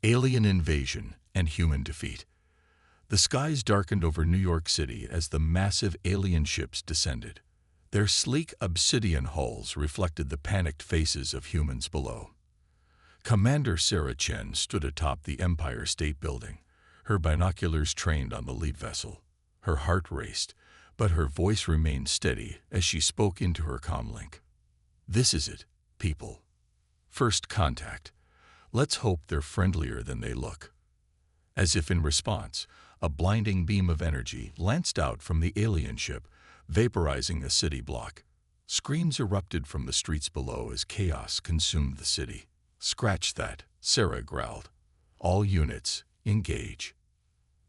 Alien invasion and human defeat. The skies darkened over New York City as the massive alien ships descended. Their sleek obsidian hulls reflected the panicked faces of humans below. Commander Sarah Chen stood atop the Empire State Building, her binoculars trained on the lead vessel. Her heart raced, but her voice remained steady as she spoke into her comlink. "This is it, people. First contact. Let's hope they're friendlier than they look." As if in response, a blinding beam of energy lanced out from the alien ship, vaporizing a city block. Screams erupted from the streets below as chaos consumed the city. "Scratch that," Sarah growled. "All units, engage."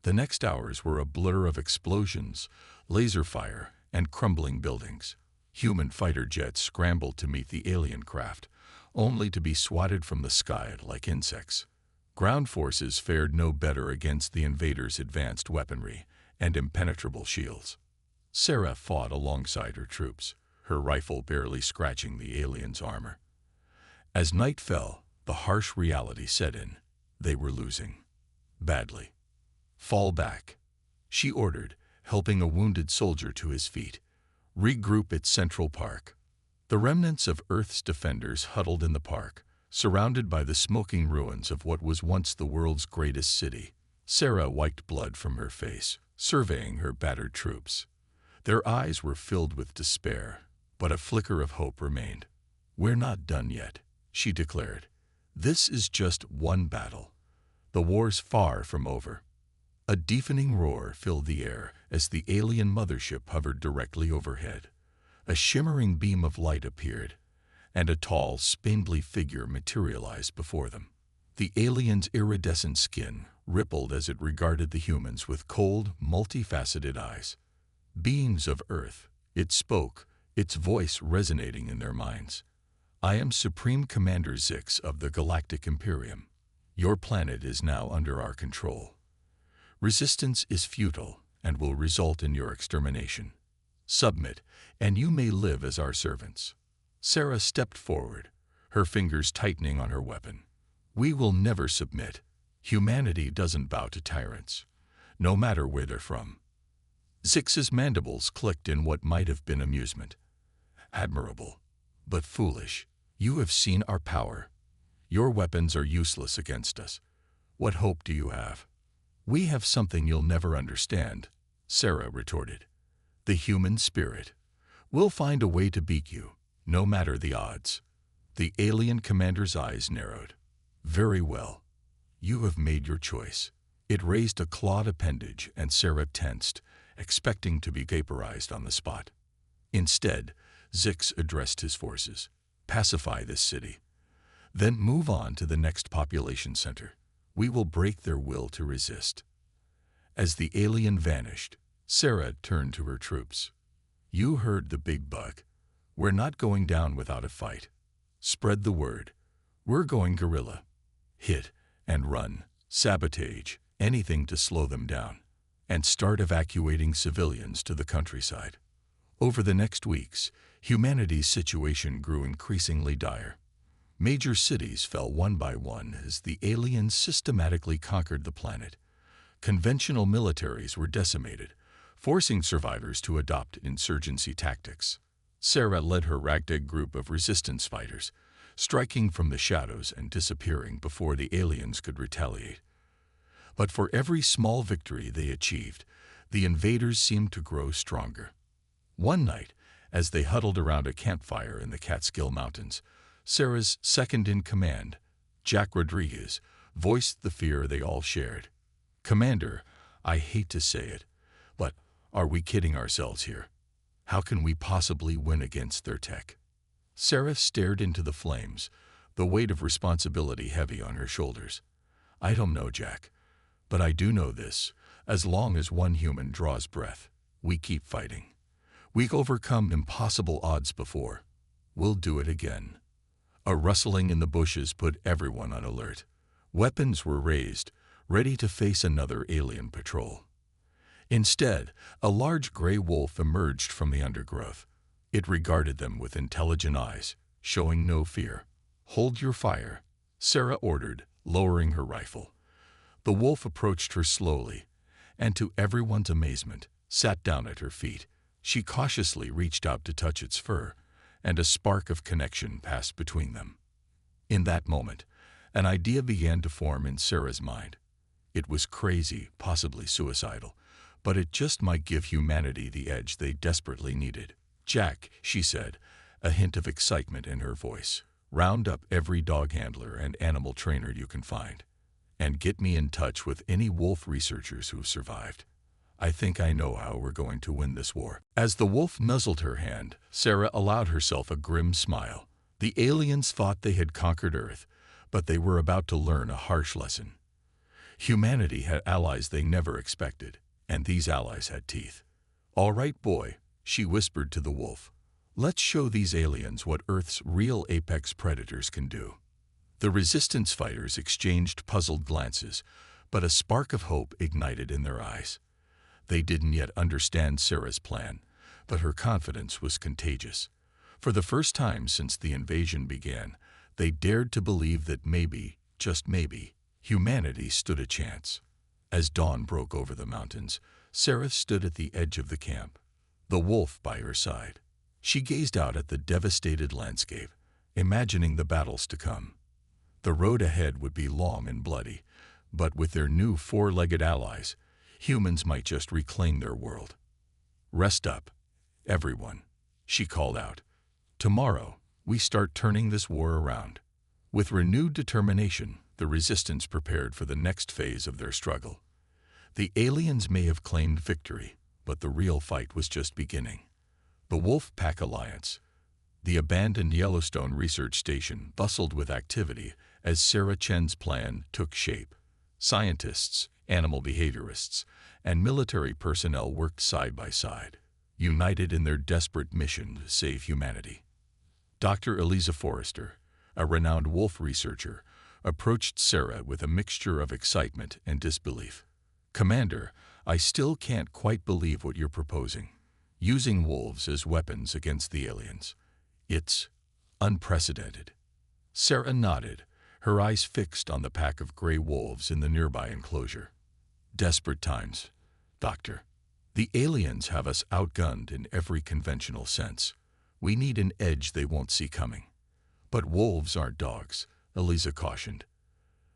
The next hours were a blur of explosions, laser fire, and crumbling buildings. Human fighter jets scrambled to meet the alien craft, only to be swatted from the sky like insects. Ground forces fared no better against the invaders' advanced weaponry and impenetrable shields. Sarah fought alongside her troops, her rifle barely scratching the aliens' armor. As night fell, the harsh reality set in. They were losing. Badly. "Fall back," she ordered, helping a wounded soldier to his feet. "Regroup at Central Park." The remnants of Earth's defenders huddled in the park, surrounded by the smoking ruins of what was once the world's greatest city. Sarah wiped blood from her face, surveying her battered troops. Their eyes were filled with despair, but a flicker of hope remained. "We're not done yet," she declared. "This is just one battle. The war's far from over." A deafening roar filled the air as the alien mothership hovered directly overhead. A shimmering beam of light appeared, and a tall, spindly figure materialized before them. The alien's iridescent skin rippled as it regarded the humans with cold, multifaceted eyes. "Beings of Earth," it spoke, its voice resonating in their minds. "I am Supreme Commander Zix of the Galactic Imperium. Your planet is now under our control. Resistance is futile and will result in your extermination. Submit, and you may live as our servants." Sarah stepped forward, her fingers tightening on her weapon. "We will never submit. Humanity doesn't bow to tyrants, no matter where they're from." Zix's mandibles clicked in what might have been amusement. "Admirable, but foolish. You have seen our power. Your weapons are useless against us. What hope do you have?" "We have something you'll never understand," Sarah retorted. "The human spirit. We'll find a way to beat you, no matter the odds." The alien commander's eyes narrowed. "Very well. You have made your choice." It raised a clawed appendage, and Sarah tensed, expecting to be vaporized on the spot. Instead, Zix addressed his forces. "Pacify this city. Then move on to the next population center. We will break their will to resist." As the alien vanished, Sarah turned to her troops. "You heard the big bug. We're not going down without a fight. Spread the word. We're going guerrilla. Hit and run, sabotage, anything to slow them down, and start evacuating civilians to the countryside." Over the next weeks, humanity's situation grew increasingly dire. Major cities fell one by one as the aliens systematically conquered the planet. Conventional militaries were decimated, forcing survivors to adopt insurgency tactics. Sarah led her ragtag group of resistance fighters, striking from the shadows and disappearing before the aliens could retaliate. But for every small victory they achieved, the invaders seemed to grow stronger. One night, as they huddled around a campfire in the Catskill Mountains, Sarah's second-in-command, Jack Rodriguez, voiced the fear they all shared. "Commander, I hate to say it, but are we kidding ourselves here? How can we possibly win against their tech?" Sarah stared into the flames, the weight of responsibility heavy on her shoulders. "I don't know, Jack, but I do know this. As long as one human draws breath, we keep fighting. We've overcome impossible odds before. We'll do it again." A rustling in the bushes put everyone on alert. Weapons were raised, ready to face another alien patrol. Instead, a large gray wolf emerged from the undergrowth. It regarded them with intelligent eyes, showing no fear. "Hold your fire," Sarah ordered, lowering her rifle. The wolf approached her slowly, and to everyone's amazement, sat down at her feet. She cautiously reached out to touch its fur, and a spark of connection passed between them. In that moment, an idea began to form in Sarah's mind. It was crazy, possibly suicidal, but it just might give humanity the edge they desperately needed. "Jack," she said, a hint of excitement in her voice, "round up every dog handler and animal trainer you can find, and get me in touch with any wolf researchers who've survived. I think I know how we're going to win this war." As the wolf nuzzled her hand, Sarah allowed herself a grim smile. The aliens thought they had conquered Earth, but they were about to learn a harsh lesson. Humanity had allies they never expected, and these allies had teeth. "All right, boy," she whispered to the wolf. "Let's show these aliens what Earth's real apex predators can do." The resistance fighters exchanged puzzled glances, but a spark of hope ignited in their eyes. They didn't yet understand Sarah's plan, but her confidence was contagious. For the first time since the invasion began, they dared to believe that maybe, just maybe, humanity stood a chance. As dawn broke over the mountains, Sarah stood at the edge of the camp, the wolf by her side. She gazed out at the devastated landscape, imagining the battles to come. The road ahead would be long and bloody, but with their new four-legged allies, humans might just reclaim their world. "Rest up, everyone," she called out. "Tomorrow, we start turning this war around." With renewed determination, the resistance prepared for the next phase of their struggle. The aliens may have claimed victory, but the real fight was just beginning. The Wolf Pack Alliance, the abandoned Yellowstone research station, bustled with activity as Sarah Chen's plan took shape. Scientists, animal behaviorists, and military personnel worked side by side, united in their desperate mission to save humanity. Dr. Eliza Forrester, a renowned wolf researcher, approached Sarah with a mixture of excitement and disbelief. "Commander, I still can't quite believe what you're proposing. Using wolves as weapons against the aliens. It's unprecedented." Sarah nodded, her eyes fixed on the pack of gray wolves in the nearby enclosure. "Desperate times, Doctor. The aliens have us outgunned in every conventional sense. We need an edge they won't see coming." "But wolves aren't dogs," Eliza cautioned.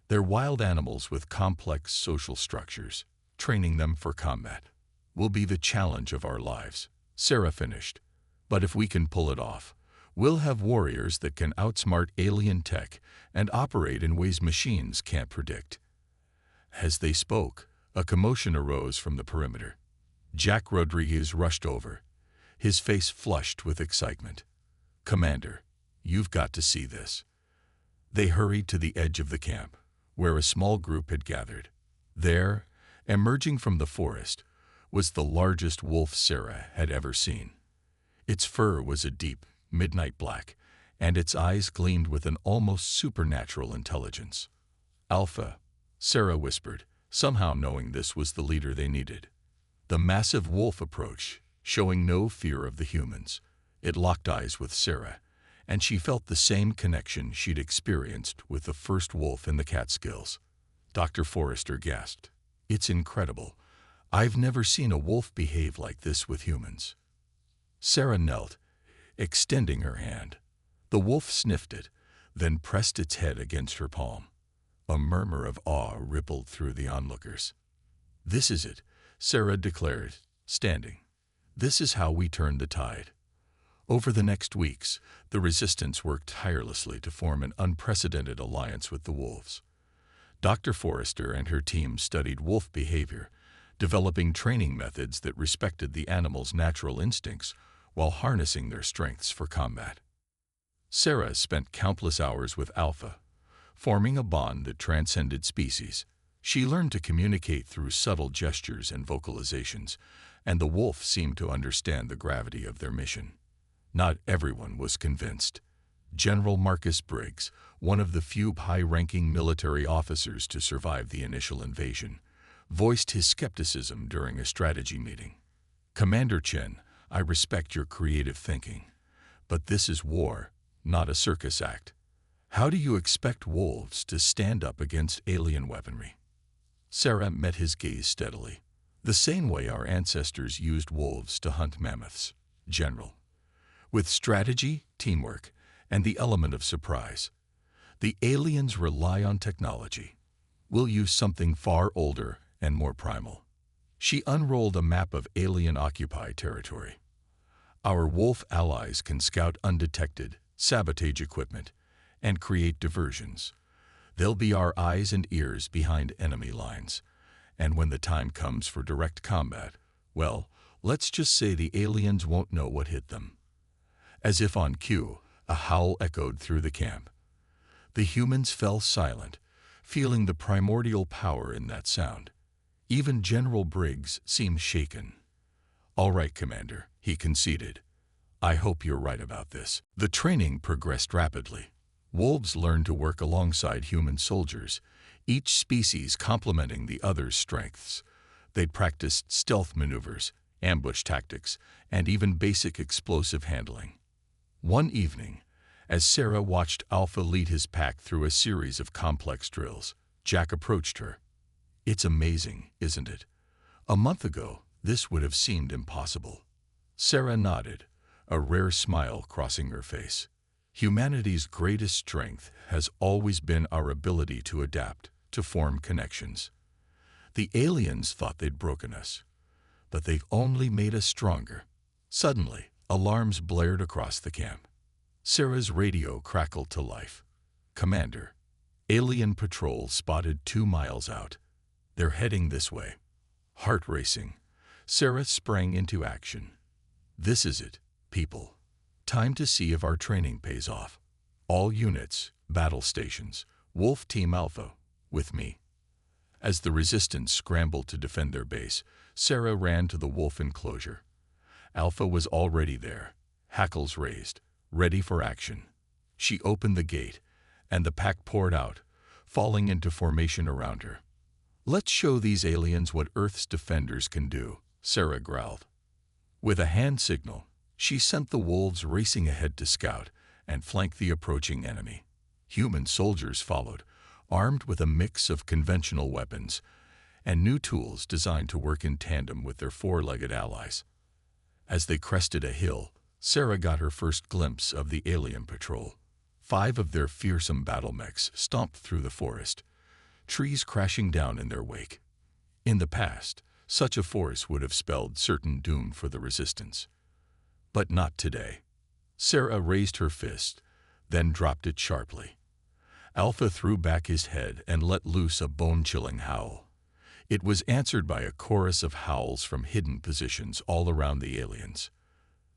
"They're wild animals with complex social structures. Training them for combat will be the challenge of our lives," Sarah finished. "But if we can pull it off, we'll have warriors that can outsmart alien tech and operate in ways machines can't predict." As they spoke, a commotion arose from the perimeter. Jack Rodriguez rushed over, his face flushed with excitement. "Commander, you've got to see this." They hurried to the edge of the camp, where a small group had gathered. There, emerging from the forest, was the largest wolf Sarah had ever seen. Its fur was a deep, midnight black, and its eyes gleamed with an almost supernatural intelligence. "Alpha," Sarah whispered, somehow knowing this was the leader they needed. The massive wolf approached, showing no fear of the humans. It locked eyes with Sarah, and she felt the same connection she'd experienced with the first wolf in the Catskills. Dr. Forrester gasped. "It's incredible. I've never seen a wolf behave like this with humans." Sarah knelt, extending her hand. The wolf sniffed it, then pressed its head against her palm. A murmur of awe rippled through the onlookers. "This is it," Sarah declared, standing. "This is how we turn the tide." Over the next weeks, the resistance worked tirelessly to form an unprecedented alliance with the wolves. Dr. Forrester and her team studied wolf behavior, developing training methods that respected the animal's natural instincts while harnessing their strengths for combat. Sarah spent countless hours with Alpha, forming a bond that transcended species. She learned to communicate through subtle gestures and vocalizations, and the wolf seemed to understand the gravity of their mission. Not everyone was convinced. General Marcus Briggs, one of the few high-ranking military officers to survive the initial invasion, voiced his skepticism during a strategy meeting. "Commander Chen, I respect your creative thinking, but this is war, not a circus act. How do you expect wolves to stand up against alien weaponry? Sarah met his gaze steadily. The same way our ancestors used wolves to hunt mammoths. General. With strategy, teamwork, and the element of surprise. The aliens rely on technology. We'll use something far older and more primal. She unrolled a map of alien-occupied territory. Our wolf allies can scout undetected, sabotage equipment, and create diversions. They'll be our eyes and ears behind enemy lines. And when the time comes for direct combat, well, let's just say the aliens won't know what hit them. As if on cue, a howl echoed through the camp. The humans fell silent, feeling the primordial power in that sound. Even General Briggs seemed shaken. "All right, Commander," he conceded. "I hope you're right about this." The training progressed rapidly. Wolves learned to work alongside human soldiers, each species complementing the other's strengths. They'd practiced stealth maneuvers, ambush tactics, and even basic explosive handling. One evening, as Sarah watched Alpha lead his pack through a series of complex drills, Jack approached her. "It's amazing, isn't it? A month ago, this would have seemed impossible." Sarah nodded, a rare smile crossing her face. Humanity's greatest strength has always been our ability to adapt, to form connections. The aliens thought they'd broken us, but they've only made us stronger. Suddenly, alarms blared across the camp. Sarah's radio crackled to life. "Commander, alien patrol spotted 2 miles out. They're heading this way." Heart racing, Sarah sprang into action. "This is it, people. Time to see if our training pays off. All units, battle stations, Wolf Team Alpha, with me." As the resistance scrambled to defend their base, Sarah ran to the wolf enclosure. Alpha was already there, hackles raised, ready for action. She opened the gate, and the pack poured out, falling into formation around her. "Let's show these aliens what Earth's defenders can do," Sarah growled. With a hand signal, she sent the wolves racing ahead to scout and flank the approaching enemy. Human soldiers followed, armed with a mix of conventional weapons and new tools designed to work in tandem with their four-legged allies. As they crested a hill, Sarah got her first glimpse of the alien patrol. 5 of their fearsome battle mechs stomped through the forest, trees crashing down in their wake. In the past, such a force would have spelled certain doom for the resistance. But not today. Sarah raised her fist, then dropped it sharply. Alpha threw back his head and let loose a bone-chilling howl. It was answered by a chorus of howls from hidden positions all around the aliens.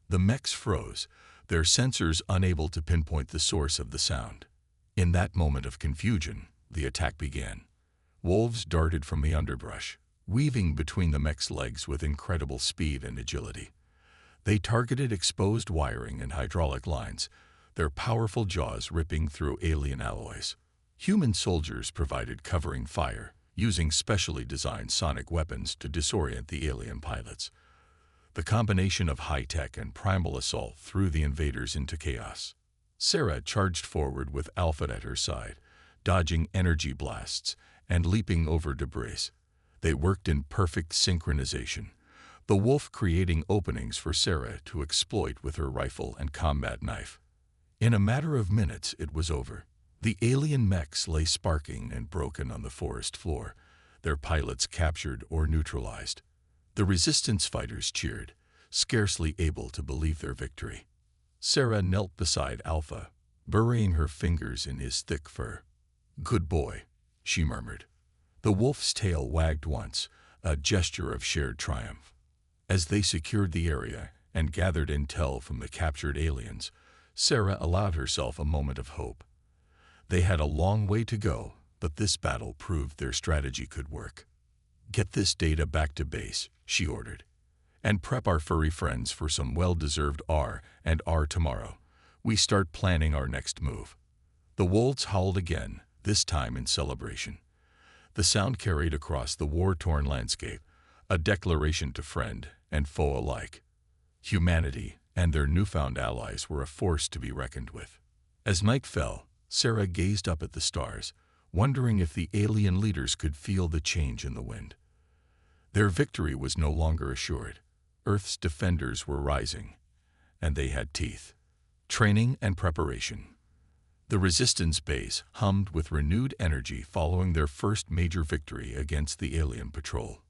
The mechs froze, their sensors unable to pinpoint the source of the sound. In that moment of confusion, the attack began. Wolves darted from the underbrush, weaving between the mech's legs with incredible speed and agility. They targeted exposed wiring and hydraulic lines, their powerful jaws ripping through alien alloys. Human soldiers provided covering fire, using specially designed sonic weapons to disorient the alien pilots. The combination of high-tech and primal assault threw the invaders into chaos. Sarah charged forward with Alpha at her side, dodging energy blasts and leaping over debris. They worked in perfect synchronization, the wolf creating openings for Sarah to exploit with her rifle and combat knife. In a matter of minutes, it was over. The alien mechs lay sparking and broken on the forest floor, their pilots captured or neutralized. The resistance fighters cheered, scarcely able to believe their victory. Sarah knelt beside Alpha, burying her fingers in his thick fur. "Good boy," she murmured. The wolf's tail wagged once, a gesture of shared triumph. As they secured the area and gathered intel from the captured aliens, Sarah allowed herself a moment of hope. They had a long way to go, but this battle proved their strategy could work. "Get this data back to base," she ordered, "and prep our furry friends for some well-deserved R&R tomorrow. We start planning our next move." The wolves howled again, this time in celebration. The sound carried across the war-torn landscape, a declaration to friend and foe alike. Humanity and their newfound allies were a force to be reckoned with. As night fell, Sarah gazed up at the stars, wondering if the alien leaders could feel the change in the wind. Their victory was no longer assured. Earth's defenders were rising, and they had teeth. Training and preparation. The resistance base hummed with renewed energy following their first major victory against the alien patrol.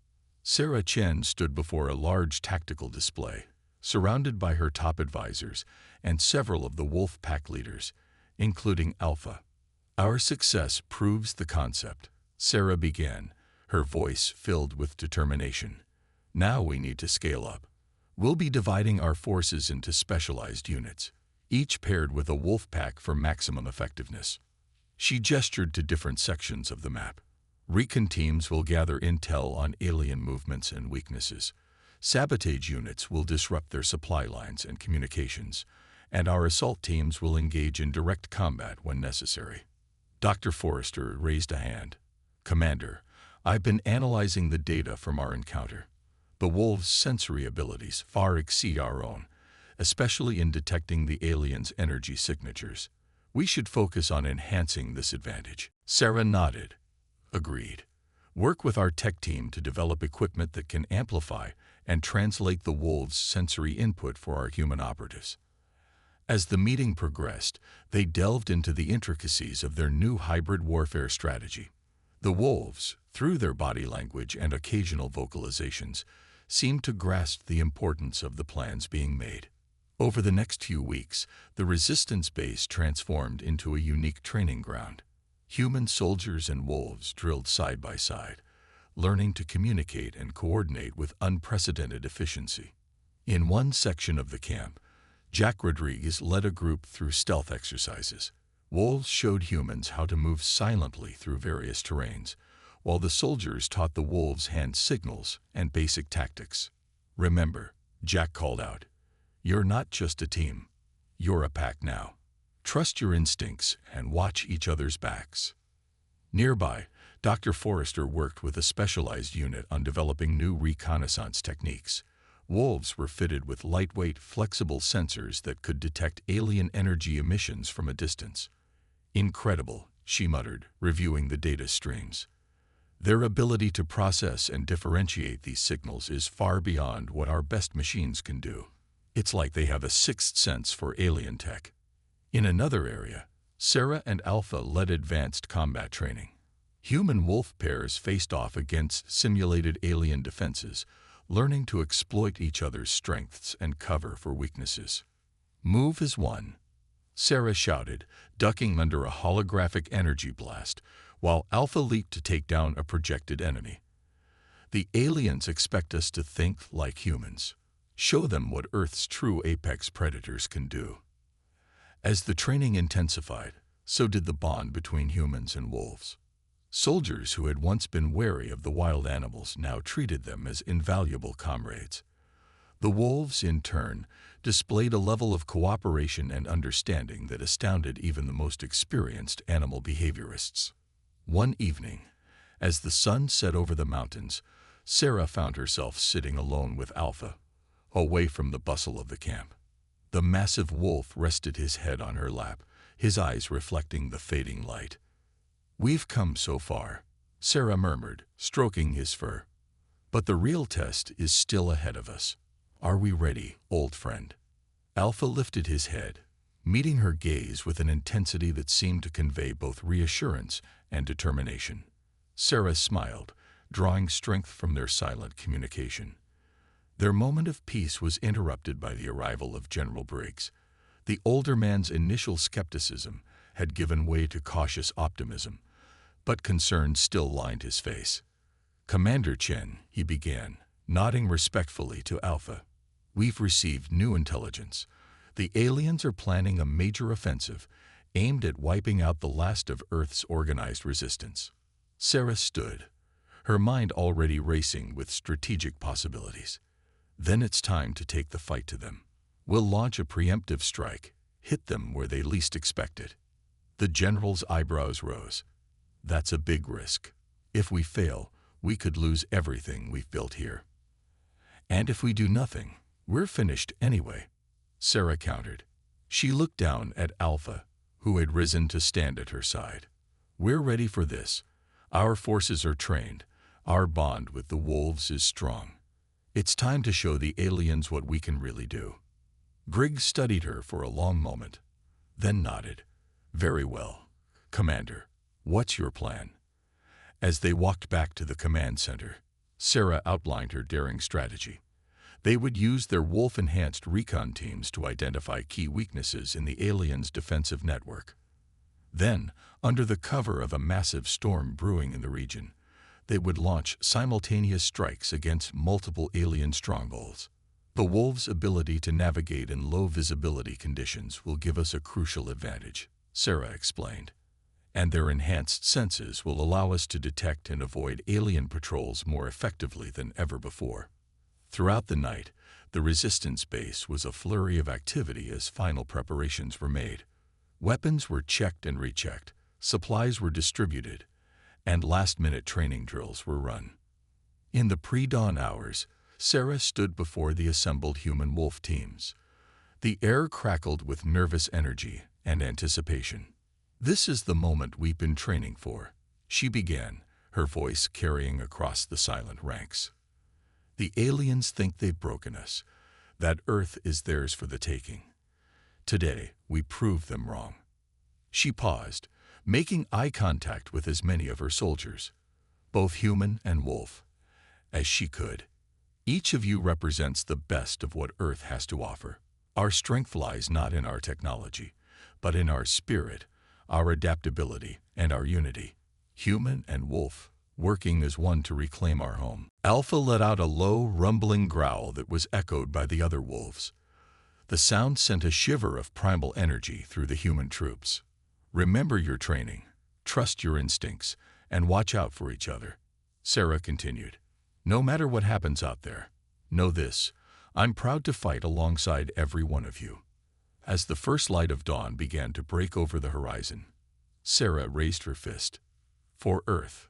Sarah Chen stood before a large tactical display, surrounded by her top advisors and several of the Wolf Pack leaders, including Alpha. "Our success proves the concept," Sarah began, her voice filled with determination. "Now we need to scale up. We'll be dividing our forces into specialized units, each paired with a wolf pack for maximum effectiveness." She gestured to different sections of the map. Recon teams will gather intel on alien movements and weaknesses. Sabotage units will disrupt their supply lines and communications, and our assault teams will engage in direct combat when necessary. Dr. Forrester raised a hand. "Commander, I've been analyzing the data from our encounter. The wolves' sensory abilities far exceed our own, especially in detecting the aliens' energy signatures. We should focus on enhancing this advantage." Sarah nodded. "Agreed. Work with our tech team to develop equipment that can amplify and translate the wolves' sensory input for our human operatives." As the meeting progressed, they delved into the intricacies of their new hybrid warfare strategy. The wolves, through their body language and occasional vocalizations, seemed to grasp the importance of the plans being made. Over the next few weeks, the resistance base transformed into a unique training ground. Human soldiers and wolves drilled side by side, learning to communicate and coordinate with unprecedented efficiency. In one section of the camp, Jack Rodriguez led a group through stealth exercises. Wolves showed humans how to move silently through various terrains, while the soldiers taught the wolves hand signals and basic tactics. "Remember," Jack called out, "you're not just a team. You're a pack now. Trust your instincts and watch each other's backs." Nearby, Dr. Forrester worked with a specialized unit on developing new reconnaissance techniques. Wolves were fitted with lightweight, flexible sensors that could detect alien energy emissions from a distance. "Incredible," she muttered, reviewing the data streams. "Their ability to process and differentiate these signals is far beyond what our best machines can do. It's like they have a sixth sense for alien tech." In another area, Sarah and Alpha led advanced combat training. Human wolf pairs faced off against simulated alien defenses, learning to exploit each other's strengths and cover for weaknesses. "Move as one," Sarah shouted, ducking under a holographic energy blast, while Alpha leaped to take down a projected enemy. "The aliens expect us to think like humans. Show them what Earth's true apex predators can do." As the training intensified, so did the bond between humans and wolves. Soldiers who had once been wary of the wild animals now treated them as invaluable comrades. The wolves, in turn, displayed a level of cooperation and understanding that astounded even the most experienced animal behaviorists. One evening, as the sun set over the mountains, Sarah found herself sitting alone with Alpha, away from the bustle of the camp. The massive wolf rested his head on her lap, his eyes reflecting the fading light. "We've come so far," Sarah murmured, stroking his fur. "But the real test is still ahead of us. Are we ready, old friend?" Alpha lifted his head, meeting her gaze with an intensity that seemed to convey both reassurance and determination. Sarah smiled, drawing strength from their silent communication. Their moment of peace was interrupted by the arrival of General Briggs. The older man's initial skepticism had given way to cautious optimism, but concern still lined his face. "Commander Chen," he began, nodding respectfully to Alpha, "we've received new intelligence. The aliens are planning a major offensive aimed at wiping out the last of Earth's organized resistance." Sarah stood, her mind already racing with strategic possibilities. "Then it's time to take the fight to them. We'll launch a preemptive strike, hit them where they least expect it." The general's eyebrows rose. "That's a big risk. If we fail, we could lose everything we've built here." "And if we do nothing, we're finished anyway," Sarah countered. She looked down at Alpha, who had risen to stand at her side. "We're ready for this. Our forces are trained. Our bond with the wolves is strong. It's time to show the aliens what we can really do." Griggs studied her for a long moment, then nodded. "Very well. Commander, what's your plan?" As they walked back to the command center, Sarah outlined her daring strategy. They would use their wolf-enhanced recon teams to identify key weaknesses in the aliens' defensive network. Then, under the cover of a massive storm brewing in the region, they would launch simultaneous strikes against multiple alien strongholds. "The wolves' ability to navigate in low-visibility conditions will give us a crucial advantage," Sarah explained. "And their enhanced senses will allow us to detect and avoid alien patrols more effectively than ever before." Throughout the night, the Resistance base was a flurry of activity as final preparations were made. Weapons were checked and rechecked, supplies were distributed, and last-minute training drills were run. In the pre-dawn hours, Sarah stood before the assembled human-wolf teams. The air crackled with nervous energy and anticipation. "This is the moment we've been training for," she began, her voice carrying across the silent ranks. "The aliens think they've broken us, that Earth is theirs for the taking. Today, we prove them wrong." She paused, making eye contact with as many of her soldiers, both human and wolf, as she could. "Each of you represents the best of what Earth has to offer. Our strength lies not in our technology, but in our spirit, our adaptability, and our unity. Human and wolf, working as one to reclaim our home." Alpha let out a low, rumbling growl that was echoed by the other wolves. The sound sent a shiver of primal energy through the human troops. "Remember your training, trust your instincts, and watch out for each other," Sarah continued. "No matter what happens out there, know this: I'm proud to fight alongside every one of you." As the first light of dawn began to break over the horizon, Sarah raised her fist. "For Earth."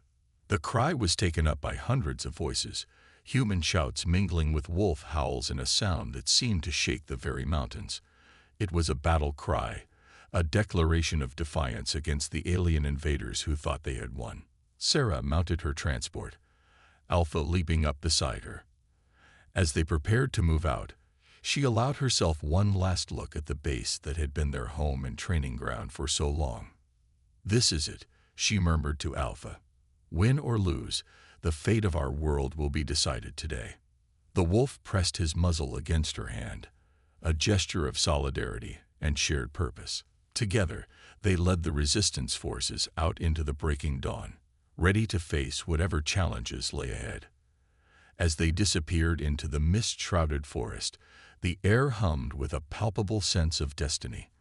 The cry was taken up by hundreds of voices, human shouts mingling with wolf howls in a sound that seemed to shake the very mountains. It was a battle cry, a declaration of defiance against the alien invaders who thought they had won. Sarah mounted her transport, Alpha leaping up beside her. As they prepared to move out, she allowed herself one last look at the base that had been their home and training ground for so long. "This is it," she murmured to Alpha. "Win or lose, the fate of our world will be decided today." The wolf pressed his muzzle against her hand, a gesture of solidarity and shared purpose. Together, they led the resistance forces out into the breaking dawn, ready to face whatever challenges lay ahead. As they disappeared into the mist-shrouded forest, the air hummed with a palpable sense of destiny.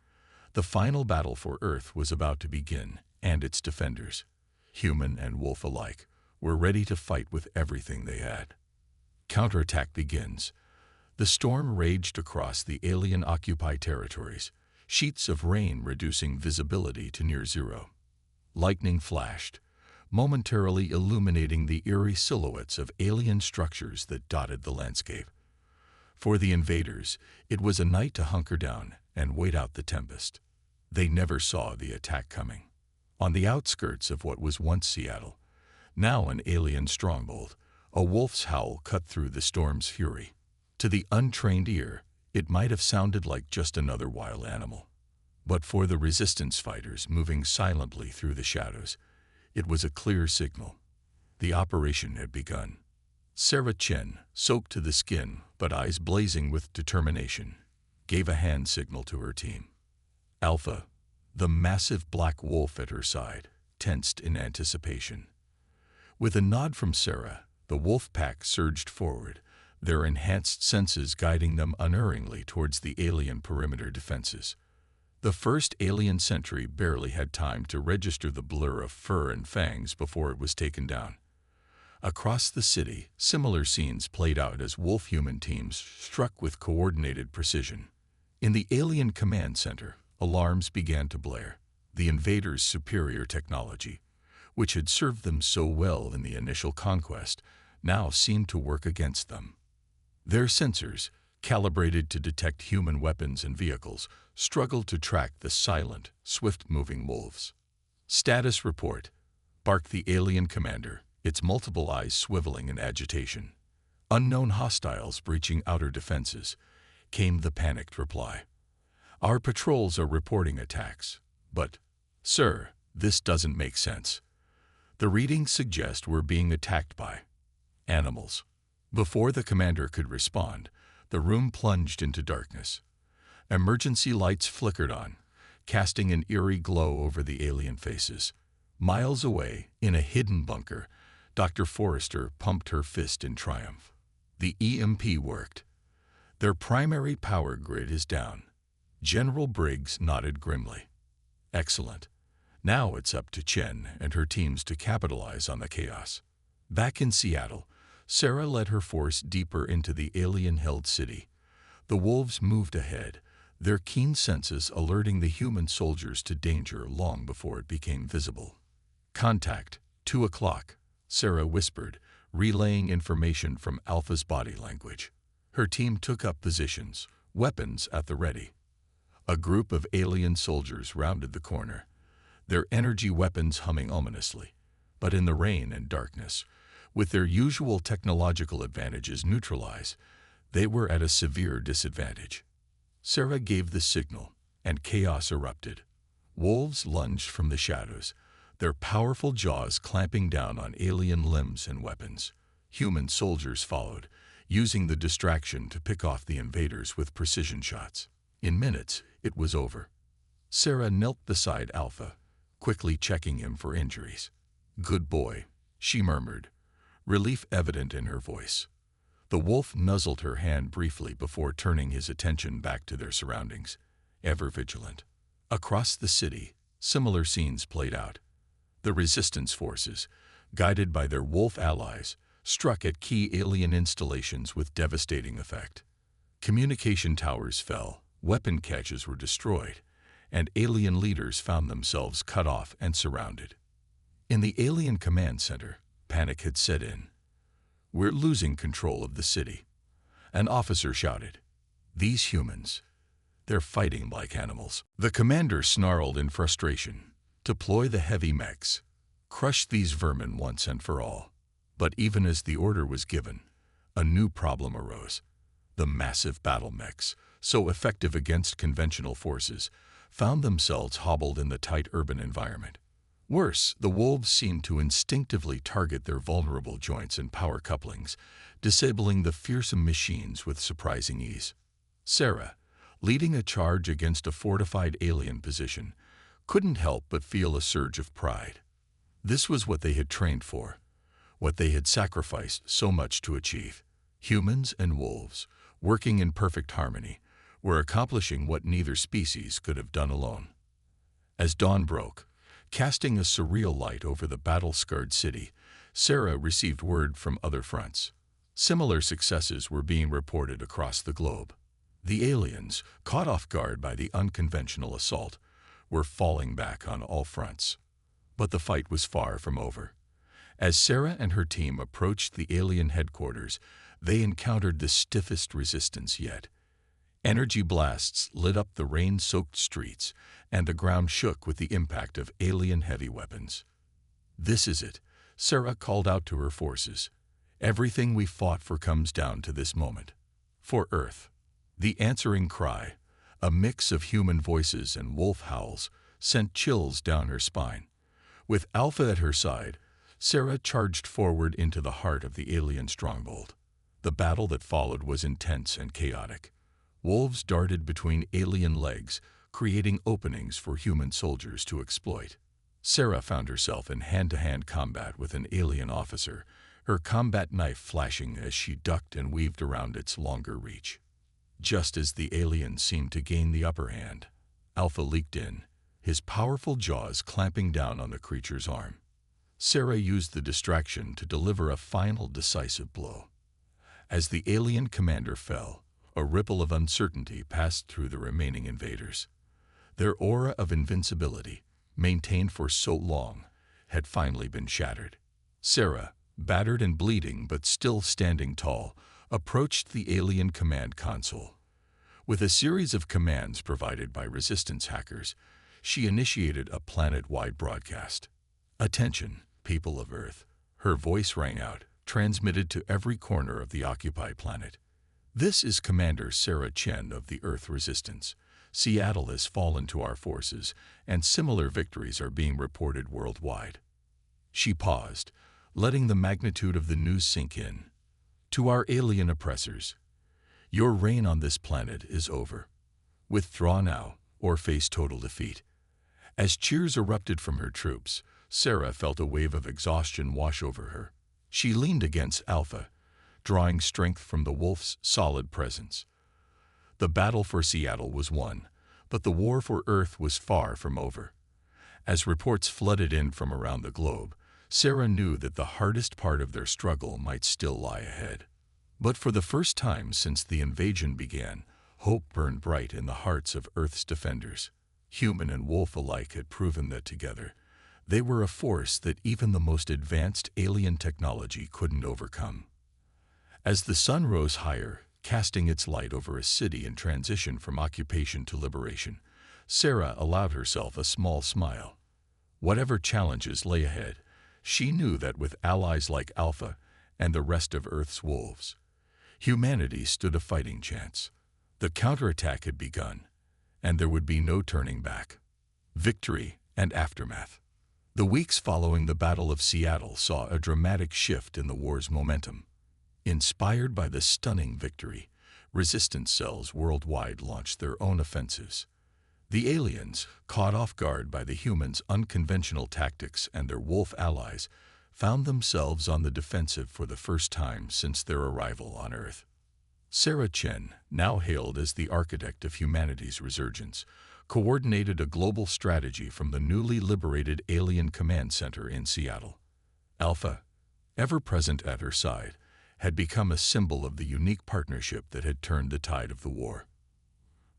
The final battle for Earth was about to begin, and its defenders, human and wolf alike, were ready to fight with everything they had. Counterattack begins. The storm raged across the alien-occupied territories, sheets of rain reducing visibility to near zero. Lightning flashed, momentarily illuminating the eerie silhouettes of alien structures that dotted the landscape. For the invaders, it was a night to hunker down and wait out the tempest. They never saw the attack coming. On the outskirts of what was once Seattle, now an alien stronghold, a wolf's howl cut through the storm's fury. To the untrained ear, it might have sounded like just another wild animal. But for the resistance fighters moving silently through the shadows, it was a clear signal. The operation had begun. Sarah Chen, soaked to the skin but eyes blazing with determination, gave a hand signal to her team. Alpha, the massive black wolf at her side, tensed in anticipation. With a nod from Sarah, the wolf pack surged forward, their enhanced senses guiding them unerringly towards the alien perimeter defenses. The first alien sentry barely had time to register the blur of fur and fangs before it was taken down. Across the city, similar scenes played out as wolf-human teams struck with coordinated precision. In the alien command center, alarms began to blare. The invaders' superior technology, which had served them so well in the initial conquest, now seemed to work against them. Their sensors, calibrated to detect human weapons and vehicles, struggled to track the silent, swift-moving wolves. Status report, barked the alien commander, its multiple eyes swiveling in agitation. Unknown hostiles breaching outer defenses, came the panicked reply. Our patrols are reporting attacks, but, sir, this doesn't make sense. The readings suggest we're being attacked by animals. Before the commander could respond, the room plunged into darkness. Emergency lights flickered on, casting an eerie glow over the alien faces. Miles away, in a hidden bunker, Dr. Forrester pumped her fist in triumph. The EMP worked. Their primary power grid is down. General Briggs nodded grimly. Excellent. Now it's up to Chen and her teams to capitalize on the chaos. Back in Seattle, Sarah led her force deeper into the alien-held city. The wolves moved ahead, their keen senses alerting the human soldiers to danger long before it became visible. Contact, 2 o'clock, Sarah whispered, relaying information from Alpha's body language. Her team took up positions, weapons at the ready. A group of alien soldiers rounded the corner, their energy weapons humming ominously. But in the rain and darkness, with their usual technological advantages neutralized, they were at a severe disadvantage. Sarah gave the signal, and chaos erupted. Wolves lunged from the shadows, their powerful jaws clamping down on alien limbs and weapons. Human soldiers followed, using the distraction to pick off the invaders with precision shots. In minutes, it was over. Sarah knelt beside Alpha, quickly checking him for injuries. "Good boy," she murmured, relief evident in her voice. The wolf nuzzled her hand briefly before turning his attention back to their surroundings, ever vigilant. Across the city, similar scenes played out. The resistance forces, guided by their wolf allies, struck at key alien installations with devastating effect. Communication towers fell, weapon caches were destroyed, and alien leaders found themselves cut off and surrounded. In the alien command center, panic had set in. "We're losing control of the city," an officer shouted. "These humans, they're fighting like animals." The commander snarled in frustration. "Deploy the heavy mechs. Crush these vermin once and for all." But even as the order was given, a new problem arose. The massive battle mechs, so effective against conventional forces, found themselves hobbled in the tight urban environment. Worse, the wolves seemed to instinctively target their vulnerable joints and power couplings, disabling the fearsome machines with surprising ease. Sarah, leading a charge against a fortified alien position, couldn't help but feel a surge of pride. This was what they had trained for, what they had sacrificed so much to achieve. Humans and wolves, working in perfect harmony, were accomplishing what neither species could have done alone. As dawn broke, casting a surreal light over the battle-scarred city, Sarah received word from other fronts. Similar successes were being reported across the globe. The aliens, caught off guard by the unconventional assault, were falling back on all fronts. But the fight was far from over. As Sarah and her team approached the alien headquarters, they encountered the stiffest resistance yet. Energy blasts lit up the rain-soaked streets, and the ground shook with the impact of alien heavy weapons. "This is it," Sarah called out to her forces. "Everything we fought for comes down to this moment. For Earth." The answering cry, a mix of human voices and wolf howls, sent chills down her spine. With Alpha at her side, Sarah charged forward into the heart of the alien stronghold. The battle that followed was intense and chaotic. Wolves darted between alien legs, creating openings for human soldiers to exploit. Sarah found herself in hand-to-hand combat with an alien officer, her combat knife flashing as she ducked and weaved around its longer reach. Just as the alien seemed to gain the upper hand, Alpha leaped in, his powerful jaws clamping down on the creature's arm. Sarah used the distraction to deliver a final decisive blow. As the alien commander fell, a ripple of uncertainty passed through the remaining invaders. Their aura of invincibility, maintained for so long, had finally been shattered. Sarah, battered and bleeding but still standing tall, approached the alien command console. With a series of commands provided by resistance hackers, she initiated a planet-wide broadcast. "Attention, people of Earth," her voice rang out, transmitted to every corner of the occupied planet. "This is Commander Sarah Chen of the Earth Resistance. Seattle has fallen to our forces, and similar victories are being reported worldwide." She paused, letting the magnitude of the news sink in. "To our alien oppressors, your reign on this planet is over. Withdraw now, or face total defeat." As cheers erupted from her troops, Sarah felt a wave of exhaustion wash over her. She leaned against Alpha, drawing strength from the wolf's solid presence. The battle for Seattle was won, but the war for Earth was far from over. As reports flooded in from around the globe, Sarah knew that the hardest part of their struggle might still lie ahead. But for the first time since the invasion began, hope burned bright in the hearts of Earth's defenders. Human and wolf alike had proven that together, they were a force that even the most advanced alien technology couldn't overcome. As the sun rose higher, casting its light over a city in transition from occupation to liberation, Sarah allowed herself a small smile. Whatever challenges lay ahead, she knew that with allies like Alpha and the rest of Earth's wolves, humanity stood a fighting chance. The counterattack had begun, and there would be no turning back. Victory and aftermath. The weeks following the Battle of Seattle saw a dramatic shift in the war's momentum. Inspired by the stunning victory, resistance cells worldwide launched their own offensives. The aliens, caught off guard by the humans' unconventional tactics and their wolf allies, found themselves on the defensive for the first time since their arrival on Earth. Sarah Chen, now hailed as the architect of humanity's resurgence, coordinated a global strategy from the newly liberated Alien Command Center in Seattle. Alpha, ever present at her side, had become a symbol of the unique partnership that had turned the tide of the war.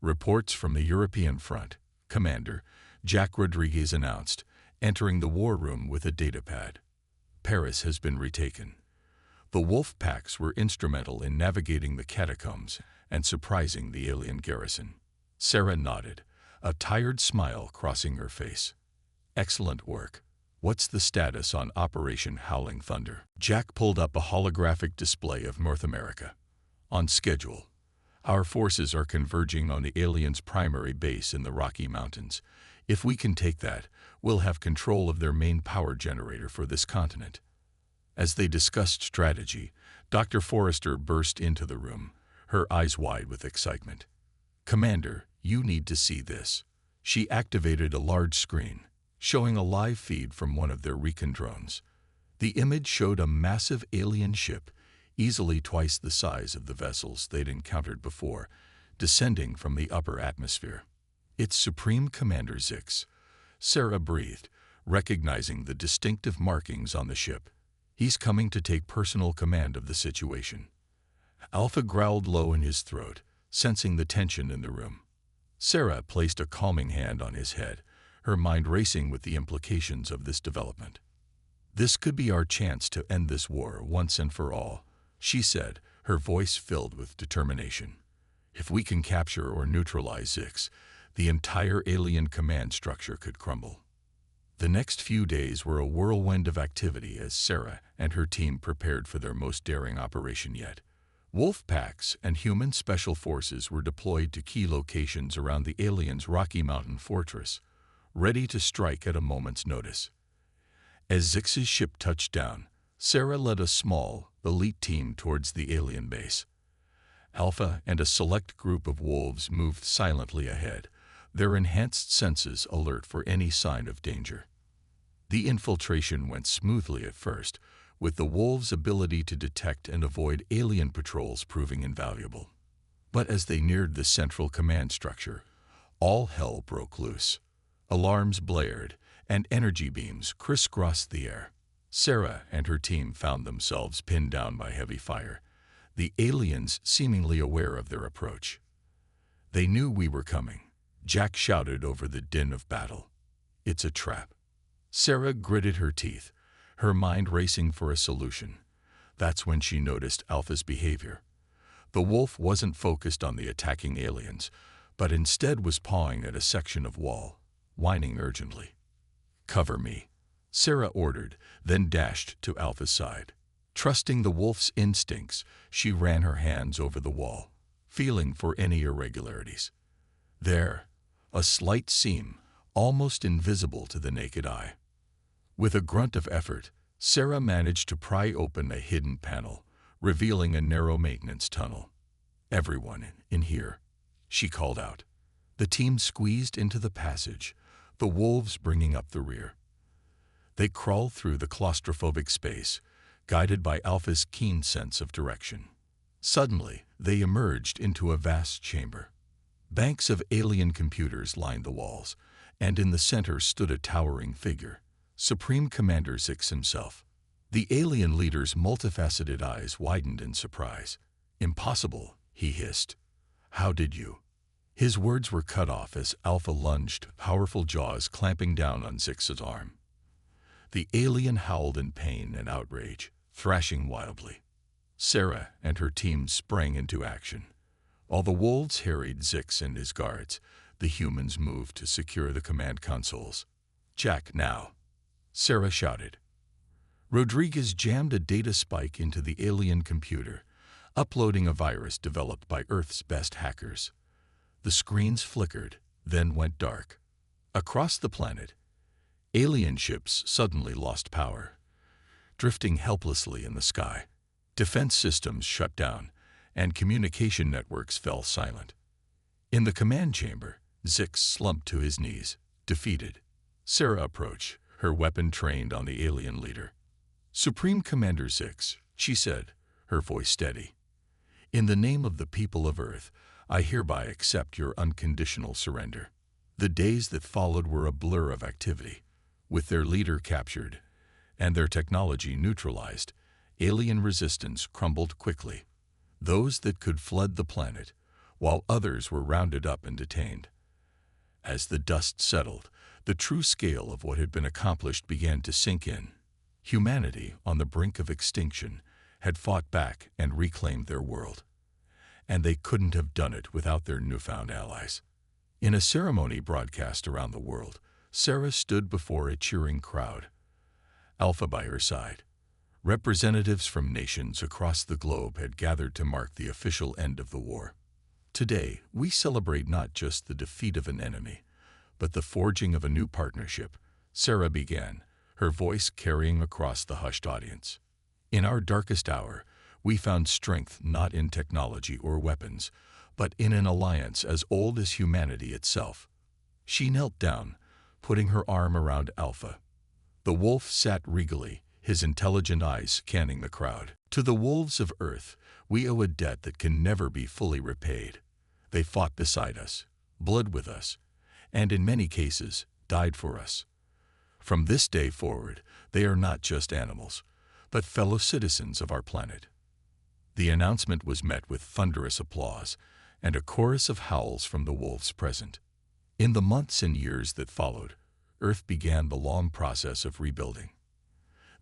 Reports from the European front, Commander Jack Rodriguez announced, entering the war room with a datapad. "Paris has been retaken." The wolf packs were instrumental in navigating the catacombs and surprising the alien garrison. Sarah nodded, a tired smile crossing her face. "Excellent work. What's the status on Operation Howling Thunder?" Jack pulled up a holographic display of North America. "On schedule. Our forces are converging on the aliens' primary base in the Rocky Mountains. If we can take that, we'll have control of their main power generator for this continent." As they discussed strategy, Dr. Forrester burst into the room, her eyes wide with excitement. "Commander, you need to see this." She activated a large screen, showing a live feed from one of their recon drones. The image showed a massive alien ship, easily twice the size of the vessels they'd encountered before, descending from the upper atmosphere. "It's Supreme Commander Zix," Sarah breathed, recognizing the distinctive markings on the ship. "He's coming to take personal command of the situation." Alpha growled low in his throat, sensing the tension in the room. Sarah placed a calming hand on his head, her mind racing with the implications of this development. "This could be our chance to end this war once and for all," she said, her voice filled with determination. "If we can capture or neutralize Zix, the entire alien command structure could crumble." The next few days were a whirlwind of activity as Sarah and her team prepared for their most daring operation yet. Wolf packs and human special forces were deployed to key locations around the aliens' Rocky Mountain fortress, ready to strike at a moment's notice. As Zix's ship touched down, Sarah led a small, elite team towards the alien base. Alpha and a select group of wolves moved silently ahead, their enhanced senses alert for any sign of danger. The infiltration went smoothly at first, with the wolves' ability to detect and avoid alien patrols proving invaluable. But as they neared the central command structure, all hell broke loose. Alarms blared, and energy beams crisscrossed the air. Sarah and her team found themselves pinned down by heavy fire, the aliens seemingly aware of their approach. "They knew we were coming," Jack shouted over the din of battle. "It's a trap." Sarah gritted her teeth, her mind racing for a solution. That's when she noticed Alpha's behavior. The wolf wasn't focused on the attacking aliens, but instead was pawing at a section of wall, whining urgently. "Cover me," Sarah ordered, then dashed to Alpha's side. Trusting the wolf's instincts, she ran her hands over the wall, feeling for any irregularities. There, a slight seam, almost invisible to the naked eye. With a grunt of effort, Sarah managed to pry open a hidden panel, revealing a narrow maintenance tunnel. "Everyone in here," she called out. The team squeezed into the passage, the wolves bringing up the rear. They crawled through the claustrophobic space, guided by Alpha's keen sense of direction. Suddenly, they emerged into a vast chamber. Banks of alien computers lined the walls, and in the center stood a towering figure, Supreme Commander Zix himself. The alien leader's multifaceted eyes widened in surprise. "Impossible," he hissed. "How did you?" His words were cut off as Alpha lunged, powerful jaws clamping down on Zix's arm. The alien howled in pain and outrage, thrashing wildly. Sarah and her team sprang into action. While the wolves harried Zix and his guards, the humans moved to secure the command consoles. "Jack, now!" Sarah shouted. Rodriguez jammed a data spike into the alien computer, uploading a virus developed by Earth's best hackers. The screens flickered, then went dark. Across the planet, alien ships suddenly lost power, drifting helplessly in the sky. Defense systems shut down, and communication networks fell silent. In the command chamber, Zix slumped to his knees, defeated. Sarah approached, her weapon trained on the alien leader. "Supreme Commander Zix," she said, her voice steady. "In the name of the people of Earth, I hereby accept your unconditional surrender." The days that followed were a blur of activity. With their leader captured and their technology neutralized, alien resistance crumbled quickly. Those that could fled the planet, while others were rounded up and detained. As the dust settled, the true scale of what had been accomplished began to sink in. Humanity, on the brink of extinction, had fought back and reclaimed their world. And they couldn't have done it without their newfound allies. In a ceremony broadcast around the world, Sarah stood before a cheering crowd, Alpha by her side. Representatives from nations across the globe had gathered to mark the official end of the war. "Today, we celebrate not just the defeat of an enemy, but the forging of a new partnership," Sarah began, her voice carrying across the hushed audience. "In our darkest hour, we found strength not in technology or weapons, but in an alliance as old as humanity itself." She knelt down, putting her arm around Alpha. The wolf sat regally, his intelligent eyes scanning the crowd. "To the wolves of Earth, we owe a debt that can never be fully repaid. They fought beside us, bled with us, and in many cases, died for us. From this day forward, they are not just animals, but fellow citizens of our planet." The announcement was met with thunderous applause and a chorus of howls from the wolves present. In the months and years that followed, Earth began the long process of rebuilding.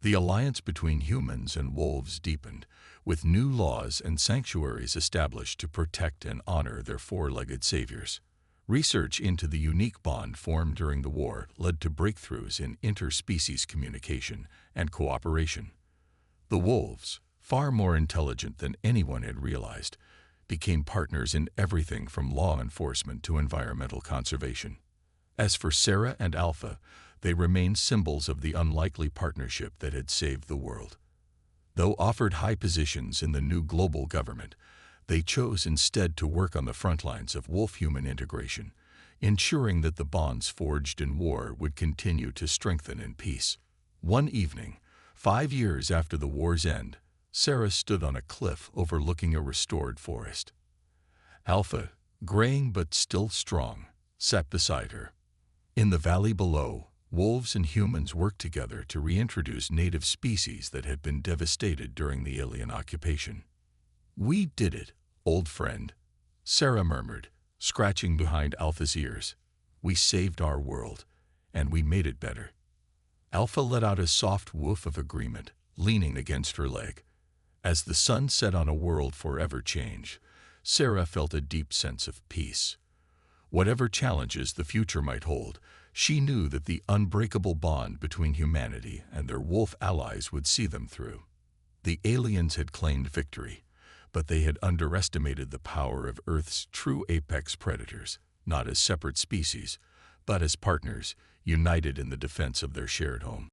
The alliance between humans and wolves deepened, with new laws and sanctuaries established to protect and honor their four-legged saviors. Research into the unique bond formed during the war led to breakthroughs in interspecies communication and cooperation. The wolves, far more intelligent than anyone had realized, became partners in everything from law enforcement to environmental conservation. As for Sarah and Alpha, they remained symbols of the unlikely partnership that had saved the world. Though offered high positions in the new global government, they chose instead to work on the front lines of wolf-human integration, ensuring that the bonds forged in war would continue to strengthen in peace. One evening, 5 years after the war's end, Sarah stood on a cliff overlooking a restored forest. Alpha, graying but still strong, sat beside her. In the valley below, wolves and humans worked together to reintroduce native species that had been devastated during the alien occupation. "We did it, old friend," Sarah murmured, scratching behind Alpha's ears. "We saved our world, and we made it better." Alpha let out a soft woof of agreement, leaning against her leg. As the sun set on a world forever changed, Sarah felt a deep sense of peace. Whatever challenges the future might hold, she knew that the unbreakable bond between humanity and their wolf allies would see them through. The aliens had claimed victory, but they had underestimated the power of Earth's true apex predators, not as separate species, but as partners, united in the defense of their shared home.